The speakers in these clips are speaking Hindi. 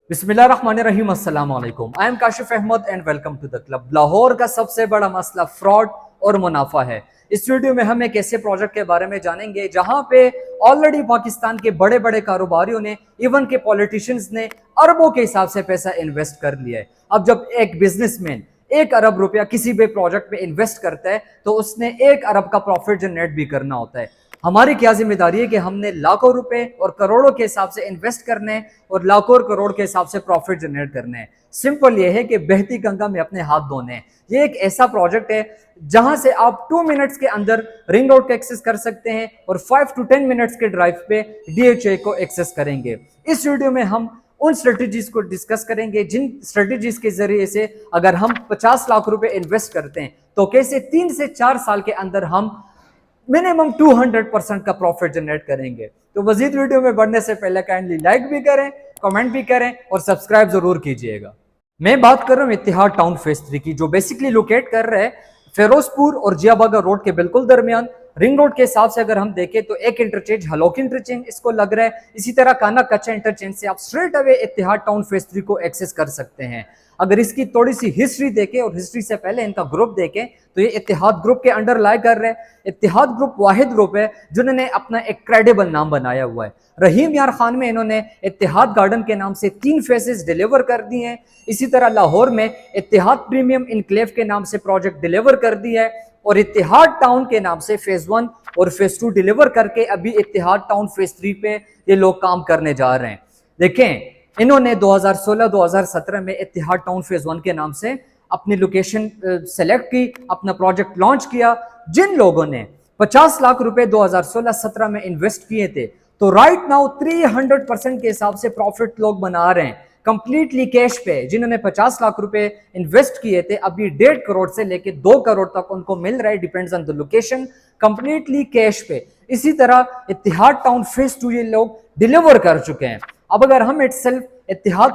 बिस्मिल्लाहिर्रहमानिर्रहीम, अस्सलाम वालेकुम। I am Kashif Ahmad and welcome to the club. Lahore का सबसे बड़ा मसला फ्रॉड और मुनाफा है। इस वीडियो में हम एक ऐसे प्रोजेक्ट के बारे में जानेंगे जहां पे ऑलरेडी पाकिस्तान के बड़े बड़े कारोबारियों ने, इवन के पॉलिटिशियंस ने अरबों के हिसाब से पैसा इन्वेस्ट कर लिया है। अब जब एक बिजनेसमैन 1 अरब रुपया किसी भी प्रोजेक्ट में इन्वेस्ट करता है तो उसने 1 अरब का प्रॉफिट जनरेट भी करना होता है। हमारी क्या जिम्मेदारी है कि हमने लाखों रुपए और करोड़ों के हिसाब से इन्वेस्ट करने हैं और लाखों और करोड़ के हिसाब से प्रॉफिट जनरेट करने हैं। सिंपल ये है कि बहती गंगा में अपने हाथ धोने हैं। ये एक ऐसा प्रोजेक्ट है जहां से आप 2 मिनट्स के अंदर रिंग रोड को एक्सेस कर सकते हैं और 5 to 10 मिनट्स के ड्राइव पे DHA को एक्सेस करेंगे। इस वीडियो में हम उन स्ट्रेटेजीज को डिस्कस करेंगे जिन स्ट्रेटेजीज के जरिए से अगर हम 50 लाख रुपए इन्वेस्ट करते हैं तो कैसे 3 से 4 साल के अंदर हम मिनिमम 200% का प्रॉफिट जनरेट करेंगे। तो मजीद वीडियो में बढ़ने से पहले काइंडली लाइक भी करें, कमेंट भी करें और सब्सक्राइब जरूर कीजिएगा। मैं बात कर रहा हूं इत्तेहाद टाउन फेज 3 की, जो बेसिकली लोकेट कर रहे हैं फिरोजपुर और जियाबागा रोड के बिल्कुल दरमियान। रिंग रोड के हिसाब से अगर हम देखें तो एक इंटरचेंज हलोक इंटरचेंज इसको लग रहा है। इसी तरह काना कच्चा इंटरचेंज से आप स्ट्रेट अवे इत्तेहाद टाउन फेज 3 को एक्सेस कर सकते हैं। अगर इसकी थोड़ी सी हिस्ट्री देखें और हिस्ट्री से पहले इनका ग्रुप देखें तो ये इत्तेहाद ग्रुप के अंडर लाई कर रहे हैं। इत्तेहाद ग्रुप वाहिद ग्रुप है जिन्होंने अपना एक क्रेडिबल नाम बनाया हुआ है। रहीम यार खान में इन्होंने इत्तेहाद गार्डन के नाम से 3 फेजेस डिलीवर कर दिए हैं। इसी तरह लाहौर में इत्तेहाद प्रीमियम इनक्लेव के नाम से प्रोजेक्ट डिलीवर कर दिया है और इत्तेहाद टाउन के नाम से फेज 1 और फेज 2 डिलीवर करके अभी इत्तेहाद टाउन फेज 3 पे ये लोग काम करने जा रहे हैं। देखें, इन्होंने 2016-2017 में इत्तेहाद टाउन फेज 1 के नाम से अपनी लोकेशन सेलेक्ट की, अपना प्रोजेक्ट लॉन्च किया। जिन लोगों ने 50 लाख रुपए 2016-17 में इन्वेस्ट किए थे तो राइट नाउ 300% के हिसाब से प्रॉफिट लोग बना रहे हैं कंप्लीटली कैश पे। जिन्होंने 50 लाख रुपए इन्वेस्ट किए थे अभी 1.5 करोड़ से लेके 2 करोड़ तक उनको मिल रहा है, depends on the location, completely cash पे। इसी तरह इत्तेहाद टाउन फेज 2 ये लोग डिलीवर कर चुके हैं। अब अगर हम इटसेल्फ इत्तेहाद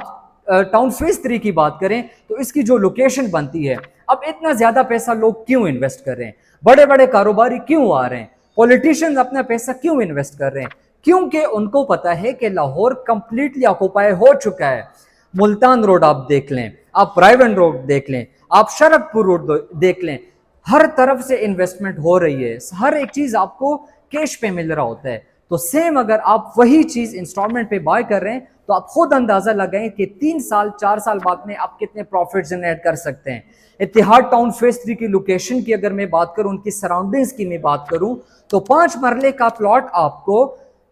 टाउन फेज 3 की बात करें तो इसकी जो लोकेशन बनती है, अब इतना ज्यादा पैसा लोग क्यों इन्वेस्ट कर रहे हैं, बड़े बड़े कारोबारी क्यों आ रहे हैं, पॉलिटिशियंस अपना पैसा क्यों इन्वेस्ट कर रहे हैं? क्योंकि उनको पता है कि लाहौर कंप्लीटली ऑक्युपाई हो चुका है। मुल्तान रोड आप देख लें, आप रायवन रोड देख लें, आप शरकपुर रोड देख लें, हर तरफ से इन्वेस्टमेंट हो रही है। हर एक चीज आपको कैश पे मिल रहा होता है। तो सेम अगर आप वही चीज इंस्टॉलमेंट पे बाय कर रहे हैं तो आप खुद अंदाजा लगाएं कि 3 साल 4 साल बाद में आप कितने प्रॉफिट जनरेट कर सकते हैं। इत्तेहाद टाउन फेज 3 की लोकेशन की अगर मैं बात करूं, उनकी सराउंडिंग्स की मैं बात करूं तो 5 मरले का प्लॉट आपको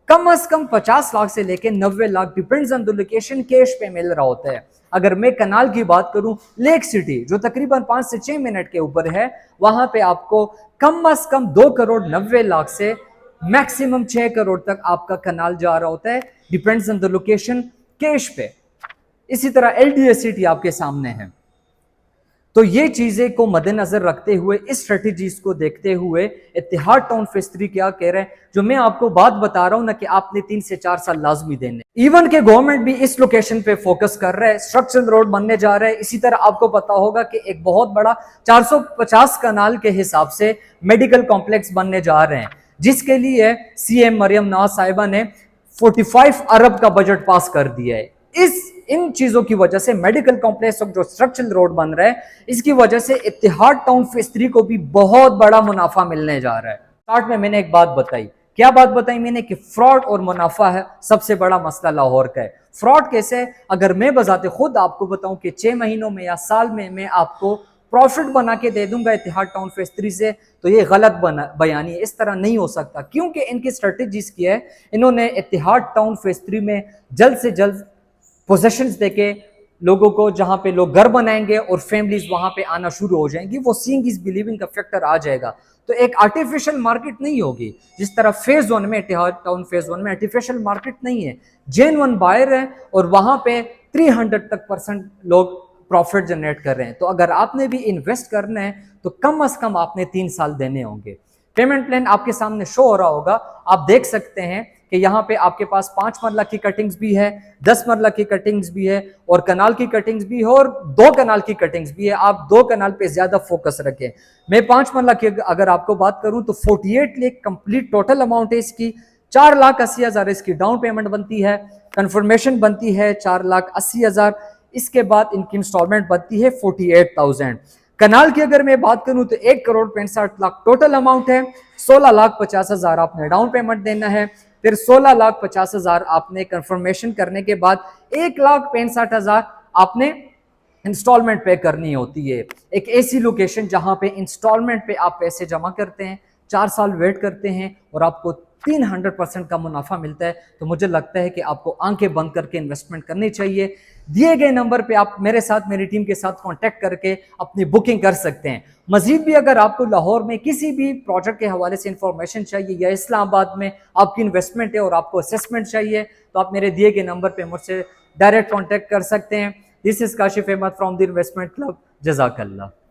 कम से कम 50 लाख से लेके 90 lakh depends on the location cash पे मिल रहा होता है। अगर मैं कनाल की बात करूं, लेक सिटी जो तकरीबन 5 से 6 मिनट के ऊपर है, वहां पे आपको कम से कम 2 करोड़ 90 लाख से मैक्सिमम 6 करोड़ तक आपका कनाल जा रहा होता है, depends on the location cash पे। इसी तरह LDA सिटी आपके सामने है। तो ये चीजें को मद्देनजर रखते हुए, इस स्ट्रेटेजीज को देखते हुए इत्तेहाद टाउन फेज 3 क्या कह रहे हैं, जो मैं आपको बात बता रहा हूं ना कि आपने 3 से 4 साल लाजमी देने। इवन के गवर्नमेंट भी इस लोकेशन पे फोकस कर रहा है, स्ट्रक्चरल रोड बनने जा रहा है। इसी तरह आपको पता होगा कि एक बहुत बड़ा 450 कनाल के हिसाब से मेडिकल कॉम्प्लेक्स बनने जा रहे हैं, जिसके लिए CM मरियम नवाज साहिबा ने 45 अरब का बजट पास कर दिया है। इन चीजों की वजह से मेडिकल कॉम्प्लेक्स और जो स्ट्रक्चरल रोड बन रहा है, इसकी वजह से इत्तेहाद टाउन फेज 3 को भी बहुत बड़ा मुनाफा मिलने जा रहा है। स्टार्ट में मैंने एक बात बताई, क्या बात बताई मैंने कि फ्रॉड और मुनाफा है सबसे बड़ा मसला लाहौर का है। फ्रॉड कैसे? अगर मैं बजाते खुद आपको बताऊं कि 6 महीनों में या साल में मैं आपको प्रॉफिट बना के दे दूंगा इत्तेहाद टाउन फेज 3 से, तो ये गलत बयानी है। इस तरह नहीं हो सकता, क्योंकि इनकी स्ट्रेटेजीज की है, इन्होंने इत्तेहाद टाउन फेज 3 में जल्द से जल्द पोजेशंस देके लोगों को, जहां पे लोग घर बनाएंगे और फैमिलीज वहां पे आना शुरू हो जाएंगी, वो सीइंग इज बिलीविंग का फैक्टर आ जाएगा। तो एक आर्टिफिशियल मार्केट नहीं होगी। जिस तरह फेज 1 में, इत्तेहाद टाउन फेज 1 में आर्टिफिशियल मार्केट नहीं है, जेन्युइन बायर है और वहां पे 300% लोग प्रॉफिट जनरेट कर रहे हैं। तो अगर आपने भी इन्वेस्ट करना है तो कम से कम आपने 3 साल देने होंगे। पेमेंट प्लान आपके सामने शो हो रहा होगा, आप देख सकते हैं कि यहाँ पे आपके पास 5 मरला की कटिंग्स भी है, 10 मरला की कटिंग्स भी है और कनाल की कटिंग्स भी है और 2 कनाल की कटिंग्स भी है। आप 2 कनाल पे ज्यादा फोकस रखें। मैं 5 मरला की अगर आपको बात करूं तो 48 लाख कंप्लीट टोटल अमाउंट है इसकी। 4,80,000 इसकी डाउन पेमेंट बनती है, कंफर्मेशन बनती है 4,80,000, इसके बाद इनकी इंस्टॉलमेंट बनती है 48,000। कनाल की अगर मैं बात करूं तो 1,65,00,000 टोटल अमाउंट है, 16,50,000 आपने डाउन पेमेंट देना है, फिर 16,50,000 आपने कंफर्मेशन करने के बाद 1,65,000 आपने इंस्टॉलमेंट पे करनी होती है। एक ऐसी लोकेशन जहां पे इंस्टॉलमेंट पे आप पैसे जमा करते हैं, 4 साल वेट करते हैं और आपको 300% का मुनाफा मिलता है। तो मुझे लगता है कि आपको आंखें बंद करके इन्वेस्टमेंट करनी चाहिए। दिए गए नंबर पे आप मेरे साथ, मेरी टीम के साथ कांटेक्ट करके अपनी बुकिंग कर सकते हैं। मजीद भी अगर आपको लाहौर में किसी भी प्रोजेक्ट के हवाले से इंफॉर्मेशन चाहिए या इस्लामाबाद में आपकी इन्वेस्टमेंट है और आपको असेसमेंट चाहिए, तो आप मेरे दिए गए नंबर पे मुझसे डायरेक्ट कांटेक्ट कर सकते हैं। This is Kashif Ahmed from the investment club. जज़ाकल्लाह।